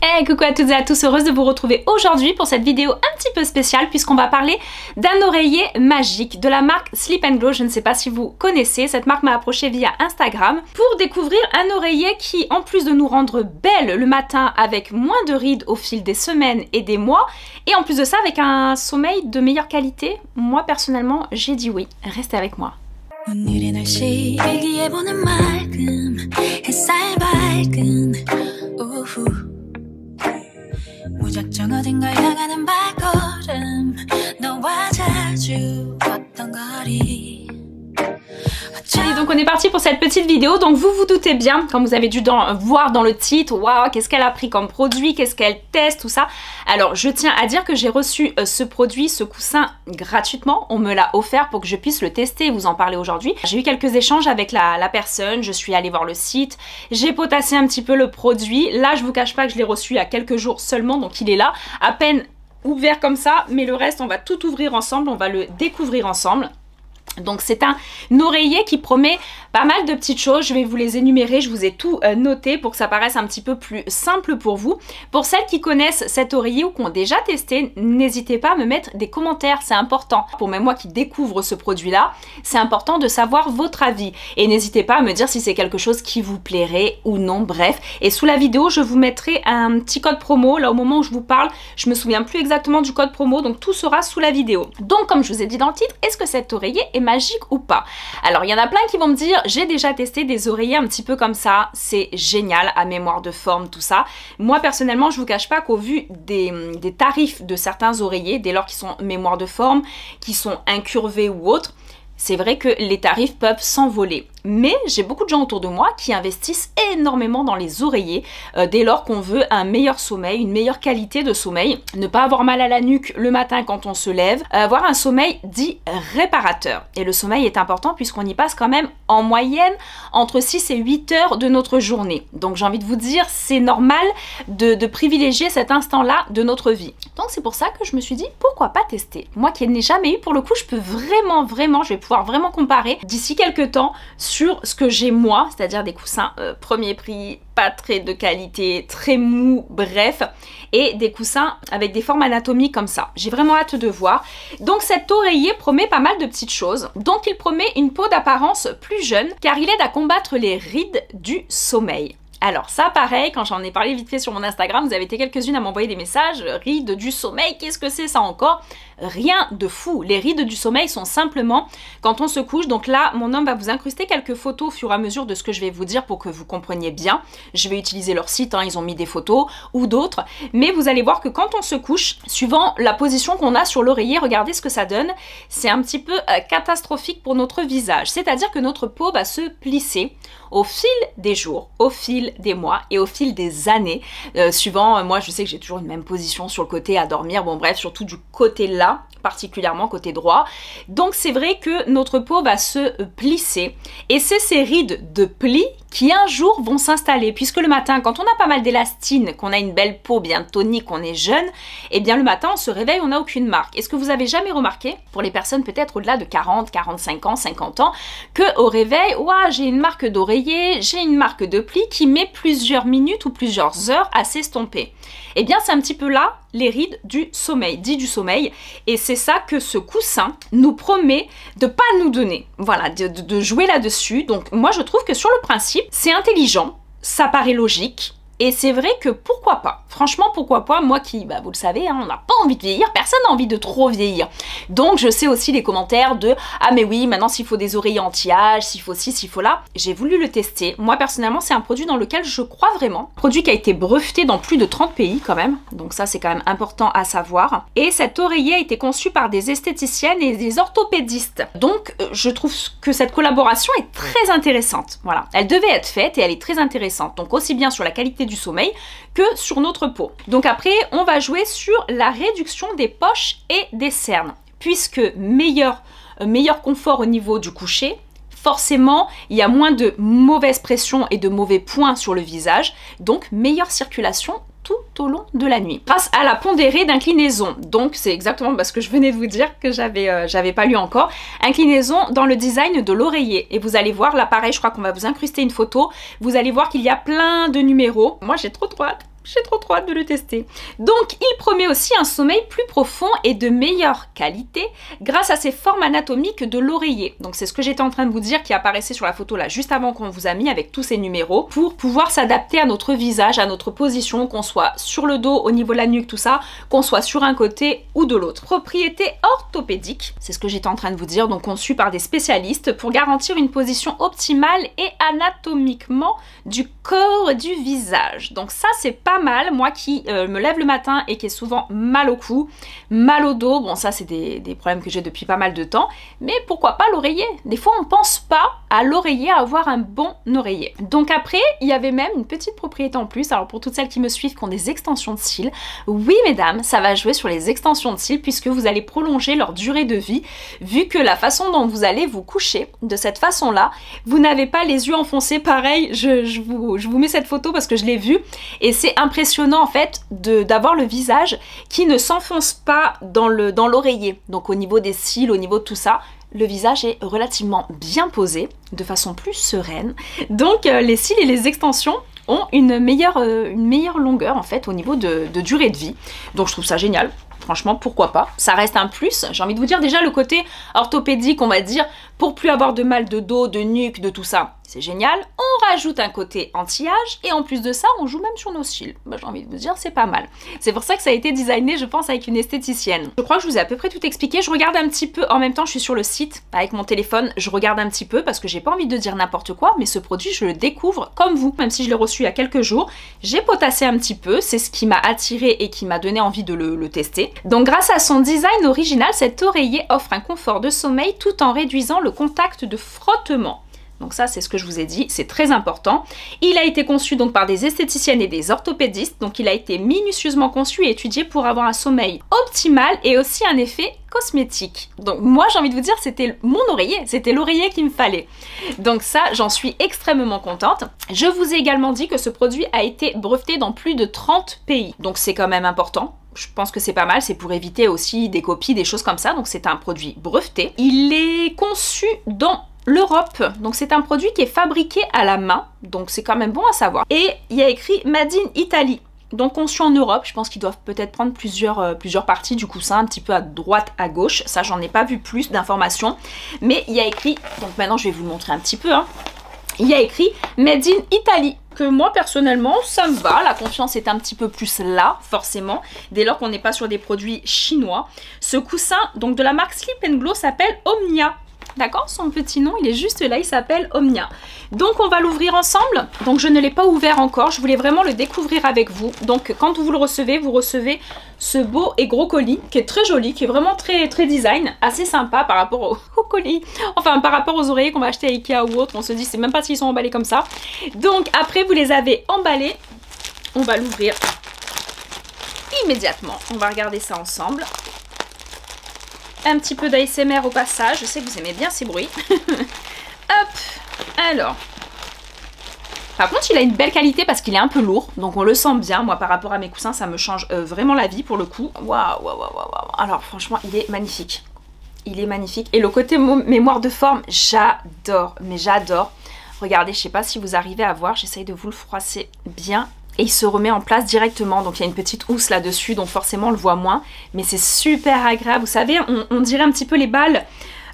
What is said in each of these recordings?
Hey, coucou à toutes et à tous, heureuse de vous retrouver aujourd'hui pour cette vidéo un petit peu spéciale puisqu'on va parler d'un oreiller magique de la marque Sleep & Glow. Je ne sais pas si vous connaissez, cette marque m'a approché via Instagram pour découvrir un oreiller qui, en plus de nous rendre belles le matin avec moins de rides au fil des semaines et des mois, et en plus de ça avec un sommeil de meilleure qualité, moi personnellement j'ai dit oui. Restez avec moi. 무작정 어딘가 향하는 발걸음 너와 자주 걷던 거리. Et donc on est parti pour cette petite vidéo. Donc vous vous doutez bien, comme vous avez dû voir dans le titre, waouh, qu'est-ce qu'elle a pris comme produit, qu'est-ce qu'elle teste, tout ça. Alors je tiens à dire que j'ai reçu ce produit, ce coussin gratuitement. On me l'a offert pour que je puisse le tester et vous en parler aujourd'hui. J'ai eu quelques échanges avec la personne, je suis allée voir le site, j'ai potassé un petit peu le produit. Là je vous cache pas que je l'ai reçu il y a quelques jours seulement, donc il est là, à peine ouvert comme ça, mais le reste on va tout ouvrir ensemble, on va le découvrir ensemble. Donc c'est un oreiller qui promet pas mal de petites choses, je vais vous les énumérer, je vous ai tout noté pour que ça paraisse un petit peu plus simple pour vous. Pour celles qui connaissent cet oreiller ou qui ont déjà testé, n'hésitez pas à me mettre des commentaires, c'est important. Pour même moi qui découvre ce produit-là, c'est important de savoir votre avis. Et n'hésitez pas à me dire si c'est quelque chose qui vous plairait ou non, bref. Et sous la vidéo, je vous mettrai un petit code promo, là au moment où je vous parle, je me souviens plus exactement du code promo, donc tout sera sous la vidéo. Donc comme je vous ai dit dans le titre, est-ce que cet oreiller est magique ou pas? Alors il y en a plein qui vont me dire j'ai déjà testé des oreillers un petit peu comme ça, c'est génial, à mémoire de forme, tout ça. Moi personnellement je vous cache pas qu'au vu des tarifs de certains oreillers, dès lors qu'ils sont mémoire de forme, qui sont incurvés ou autres, c'est vrai que les tarifs peuvent s'envoler. Mais j'ai beaucoup de gens autour de moi qui investissent énormément dans les oreillers dès lors qu'on veut un meilleur sommeil, une meilleure qualité de sommeil, ne pas avoir mal à la nuque le matin quand on se lève, avoir un sommeil dit réparateur. Et le sommeil est important puisqu'on y passe quand même en moyenne entre 6 et 8 heures de notre journée. Donc j'ai envie de vous dire, c'est normal de privilégier cet instant-là de notre vie. Donc c'est pour ça que je me suis dit, pourquoi pas tester? Moi qui n'ai jamais eu, pour le coup, je peux vraiment, je vais pouvoir vraiment comparer d'ici quelques temps sur ce que j'ai moi, c'est-à-dire des coussins premier prix, pas très de qualité, très mou, bref, et des coussins avec des formes anatomiques comme ça. J'ai vraiment hâte de voir. Donc cet oreiller promet pas mal de petites choses. Donc il promet une peau d'apparence plus jeune, car il aide à combattre les rides du sommeil. Alors ça pareil, quand j'en ai parlé vite fait sur mon Instagram, vous avez été quelques-unes à m'envoyer des messages, rides du sommeil, qu'est-ce que c'est ça encore? Rien de fou, les rides du sommeil sont simplement quand on se couche. Donc là mon homme va vous incruster quelques photos au fur et à mesure de ce que je vais vous dire pour que vous compreniez bien. Je vais utiliser leur site, hein, ils ont mis des photos ou d'autres, mais vous allez voir que quand on se couche, suivant la position qu'on a sur l'oreiller, regardez ce que ça donne, c'est un petit peu catastrophique pour notre visage, c'est-à-dire que notre peau va se plisser au fil des jours, au fil des mois et au fil des années, suivant, moi je sais que j'ai toujours une même position sur le côté à dormir, bon bref, surtout du côté là, particulièrement côté droit. Donc c'est vrai que notre peau va se plisser et c'est ces rides de plis qui un jour vont s'installer, puisque le matin, quand on a pas mal d'élastine, qu'on a une belle peau bien tonique, qu'on est jeune, et bien le matin on se réveille, on n'a aucune marque. Est-ce que vous avez jamais remarqué, pour les personnes peut-être au-delà de 40, 45 ans, 50 ans, que au réveil, ouah, j'ai une marque d'oreiller, j'ai une marque de pli qui met plusieurs minutes ou plusieurs heures à s'estomper? Eh bien c'est un petit peu là les rides du sommeil, dit du sommeil, et c'est ça que ce coussin nous promet de pas nous donner, voilà, de jouer là-dessus. Donc moi je trouve que sur le principe, c'est intelligent, ça paraît logique, et c'est vrai que pourquoi pas, franchement pourquoi pas, moi qui, bah, vous le savez, hein, on n'a pas envie de vieillir, personne n'a envie de trop vieillir, donc je sais aussi les commentaires de ah mais oui, maintenant s'il faut des oreillers anti-âge, s'il faut ci, s'il faut là. J'ai voulu le tester, moi personnellement c'est un produit dans lequel je crois vraiment, produit qui a été breveté dans plus de 30 pays quand même, donc ça c'est quand même important à savoir, et cet oreiller a été conçu par des esthéticiennes et des orthopédistes, donc je trouve que cette collaboration est très intéressante, voilà, elle devait être faite et elle est très intéressante, donc aussi bien sur la qualité du sommeil que sur notre peau. Donc après on va jouer sur la réduction des poches et des cernes, puisque meilleur confort au niveau du coucher, forcément il y a moins de mauvaise pression et de mauvais points sur le visage, donc meilleure circulation tout au long de la nuit. Grâce à la pondérée d'inclinaison, donc c'est exactement ce que je venais de vous dire que j'avais pas lu encore, inclinaison dans le design de l'oreiller. Et vous allez voir, là pareil, je crois qu'on va vous incruster une photo, vous allez voir qu'il y a plein de numéros. Moi j'ai trop hâte J'ai trop hâte de le tester. Donc, il promet aussi un sommeil plus profond et de meilleure qualité grâce à ses formes anatomiques de l'oreiller. Donc, c'est ce que j'étais en train de vous dire qui apparaissait sur la photo là juste avant qu'on vous a mis avec tous ces numéros pour pouvoir s'adapter à notre visage, à notre position, qu'on soit sur le dos, au niveau de la nuque, tout ça, qu'on soit sur un côté ou de l'autre. Propriété orthopédique, c'est ce que j'étais en train de vous dire, donc conçu par des spécialistes pour garantir une position optimale et anatomiquement du corps et du visage. Donc ça, c'est pas mal, moi qui me lève le matin et qui ai souvent mal au cou, mal au dos, bon ça c'est des problèmes que j'ai depuis pas mal de temps, mais pourquoi pas l'oreiller? Des fois on pense pas à l'oreiller, à avoir un bon oreiller. Donc après, il y avait même une petite propriété en plus, alors pour toutes celles qui me suivent qui ont des extensions de cils, oui mesdames, ça va jouer sur les extensions de cils puisque vous allez prolonger leur durée de vie, vu que la façon dont vous allez vous coucher, de cette façon-là, vous n'avez pas les yeux enfoncés, pareil, je vous mets cette photo parce que je l'ai vue, et c'est impressionnant en fait d'avoir le visage qui ne s'enfonce pas dans l'oreiller. Donc au niveau des cils, au niveau de tout ça, le visage est relativement bien posé, de façon plus sereine. Donc les cils et les extensions ont une meilleure longueur en fait au niveau de durée de vie. Donc je trouve ça génial. Franchement, pourquoi pas? Ça reste un plus. J'ai envie de vous dire déjà le côté orthopédique, on va dire, pour plus avoir de mal de dos, de nuque, de tout ça. C'est génial. On rajoute un côté anti-âge et en plus de ça, on joue même sur nos cils. Bah, j'ai envie de vous dire, c'est pas mal. C'est pour ça que ça a été designé, je pense, avec une esthéticienne. Je crois que je vous ai à peu près tout expliqué. Je regarde un petit peu, en même temps, je suis sur le site avec mon téléphone. Je regarde un petit peu parce que j'ai pas envie de dire n'importe quoi, mais ce produit, je le découvre comme vous. Même si je l'ai reçu il y a quelques jours, j'ai potassé un petit peu. C'est ce qui m'a attiré et qui m'a donné envie de le tester. Donc, grâce à son design original, cet oreiller offre un confort de sommeil tout en réduisant le contact de frottement. Donc ça, c'est ce que je vous ai dit, c'est très important. Il a été conçu donc par des esthéticiennes et des orthopédistes, donc il a été minutieusement conçu et étudié pour avoir un sommeil optimal et aussi un effet cosmétique. Donc moi, j'ai envie de vous dire, c'était mon oreiller, c'était l'oreiller qu'il me fallait. Donc ça, j'en suis extrêmement contente. Je vous ai également dit que ce produit a été breveté dans plus de 30 pays, donc c'est quand même important. Je pense que c'est pas mal, c'est pour éviter aussi des copies, des choses comme ça, donc c'est un produit breveté. Il est conçu dans l'Europe, donc c'est un produit qui est fabriqué à la main, donc c'est quand même bon à savoir. Et il y a écrit Made in Italy, donc conçu en Europe. Je pense qu'ils doivent peut-être prendre plusieurs parties du coussin, un petit peu à droite, à gauche. Ça, j'en ai pas vu plus d'informations, mais il y a écrit, donc maintenant je vais vous le montrer un petit peu, hein. Il y a écrit Made in Italy, que moi personnellement ça me va, la confiance est un petit peu plus là forcément, dès lors qu'on n'est pas sur des produits chinois. Ce coussin donc de la marque Sleep & Glow s'appelle Omnia. D'accord, son petit nom, il est juste là, il s'appelle Omnia. Donc on va l'ouvrir ensemble. Donc je ne l'ai pas ouvert encore, je voulais vraiment le découvrir avec vous. Donc quand vous recevez ce beau et gros colis qui est très joli, qui est vraiment très design, assez sympa par rapport au colis, enfin par rapport aux oreillers qu'on va acheter à Ikea ou autre. On se dit, c'est même pas s'ils sont emballés comme ça. Donc après vous les avez emballés, on va l'ouvrir immédiatement. On va regarder ça ensemble. Un petit peu d'ASMR au passage, je sais que vous aimez bien ces bruits. Hop, alors. Par contre, il a une belle qualité parce qu'il est un peu lourd, donc on le sent bien. Moi, par rapport à mes coussins, ça me change vraiment la vie pour le coup. Waouh, waouh, waouh, waouh. Alors, franchement, il est magnifique. Il est magnifique. Et le côté mémoire de forme, j'adore, mais j'adore. Regardez, je sais pas si vous arrivez à voir, j'essaye de vous le froisser bien. Et il se remet en place directement, donc il y a une petite housse là-dessus, donc forcément on le voit moins, mais c'est super agréable. Vous savez, on dirait un petit peu les balles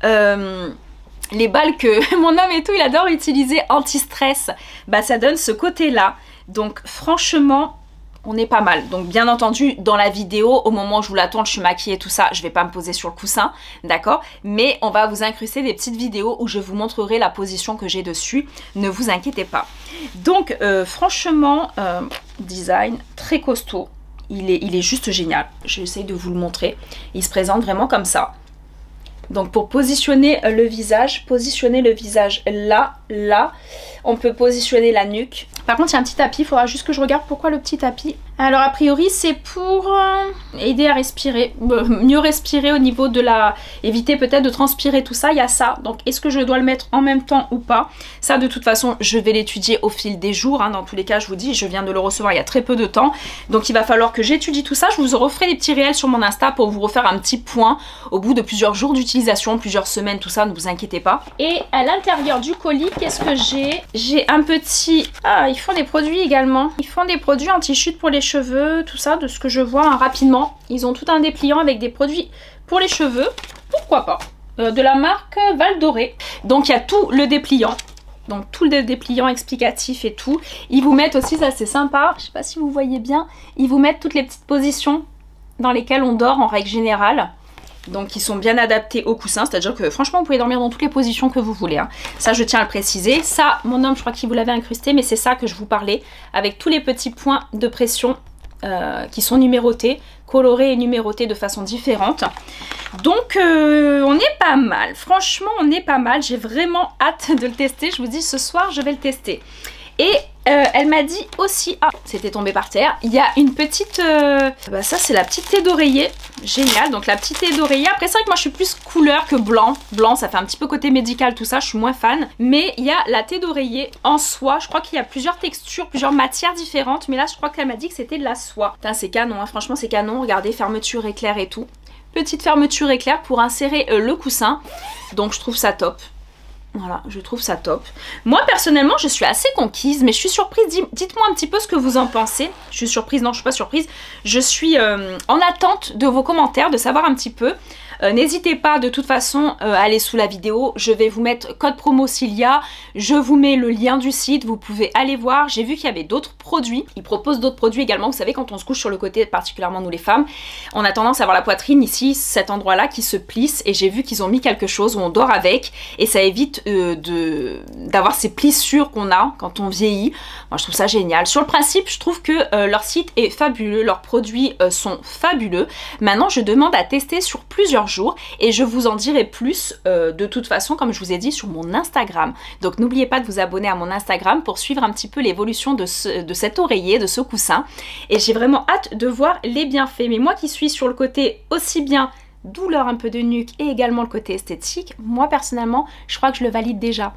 que mon homme et tout, il adore utiliser anti-stress. Bah ça donne ce côté-là, donc franchement, on est pas mal. Donc bien entendu, dans la vidéo, au moment où je vous la tourne, je suis maquillée, tout ça, je vais pas me poser sur le coussin, d'accord? Mais on va vous incruster des petites vidéos où je vous montrerai la position que j'ai dessus, ne vous inquiétez pas. Donc franchement, design très costaud, il est juste génial. J'essaye de vous le montrer, il se présente vraiment comme ça. Donc pour positionner le visage là, on peut positionner la nuque. Par contre il y a un petit tapis, il faudra juste que je regarde pourquoi le petit tapis. Alors a priori c'est pour aider à respirer, mieux respirer au niveau de la... éviter peut-être de transpirer tout ça, il y a ça. Donc est-ce que je dois le mettre en même temps ou pas? Ça de toute façon je vais l'étudier au fil des jours, hein. Dans tous les cas je vous dis, je viens de le recevoir il y a très peu de temps. Donc il va falloir que j'étudie tout ça, je vous referai des petits réels sur mon Insta pour vous refaire un petit point au bout de plusieurs jours d'utilisation, plusieurs semaines, tout ça, ne vous inquiétez pas. Et à l'intérieur du colis, qu'est-ce que j'ai? J'ai un petit... Ah, ils font des produits également. Ils font des produits anti-chute pour les cheveux, tout ça, de ce que je vois hein, rapidement. Ils ont tout un dépliant avec des produits pour les cheveux. Pourquoi pas de la marque Val d'Orée. Donc il y a tout le dépliant. Donc tout le dépliant explicatif et tout. Ils vous mettent aussi, ça c'est sympa, je sais pas si vous voyez bien, ils vous mettent toutes les petites positions dans lesquelles on dort en règle générale. Donc ils sont bien adaptés au coussin, c'est-à-dire que franchement vous pouvez dormir dans toutes les positions que vous voulez. Hein. Ça je tiens à le préciser. Ça, mon homme je crois qu'il vous l'avait incrusté, mais c'est ça que je vous parlais, avec tous les petits points de pression qui sont numérotés, colorés et numérotés de façon différente. Donc on est pas mal, franchement on est pas mal. J'ai vraiment hâte de le tester, je vous dis ce soir je vais le tester. Et elle m'a dit aussi, ah c'était tombé par terre, il y a une petite, bah ça c'est la petite thé d'oreiller, génial, donc la petite thé d'oreiller. Après c'est vrai que moi je suis plus couleur que blanc, blanc ça fait un petit peu côté médical tout ça, je suis moins fan. Mais il y a la thé d'oreiller en soie, je crois qu'il y a plusieurs textures, plusieurs matières différentes, mais là je crois qu'elle m'a dit que c'était de la soie. Putain c'est canon, hein. Franchement c'est canon, regardez, fermeture éclair et tout. Petite fermeture éclair pour insérer le coussin, donc je trouve ça top. Voilà, je trouve ça top. Moi, personnellement, je suis assez conquise, mais je suis surprise. Dites-moi un petit peu ce que vous en pensez. Je suis surprise, non, je suis pas surprise. Je suis en attente de vos commentaires, de savoir un petit peu. N'hésitez pas de toute façon à aller sous la vidéo, je vais vous mettre code promo s'il y a, je vous mets le lien du site, vous pouvez aller voir. J'ai vu qu'il y avait d'autres produits, ils proposent d'autres produits également. Vous savez quand on se couche sur le côté, particulièrement nous les femmes, on a tendance à avoir la poitrine ici, cet endroit là qui se plisse, et j'ai vu qu'ils ont mis quelque chose où on dort avec et ça évite d'avoir ces plissures qu'on a quand on vieillit. Moi je trouve ça génial. Sur le principe je trouve que leur site est fabuleux, leurs produits sont fabuleux. Maintenant je demande à tester sur plusieurs jours et je vous en dirai plus de toute façon comme je vous ai dit sur mon Instagram. Donc n'oubliez pas de vous abonner à mon Instagram pour suivre un petit peu l'évolution de cet oreiller, de ce coussin, et j'ai vraiment hâte de voir les bienfaits. Mais moi qui suis sur le côté aussi bien douleur un peu de nuque et également le côté esthétique, moi personnellement je crois que je le valide déjà.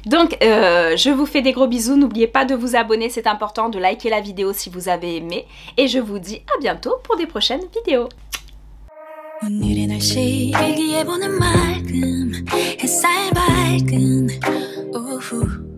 Donc je vous fais des gros bisous, n'oubliez pas de vous abonner, c'est important, de liker la vidéo si vous avez aimé, et je vous dis à bientôt pour des prochaines vidéos. 오늘의 날씨 일기예보는 맑음 햇살 밝은 오후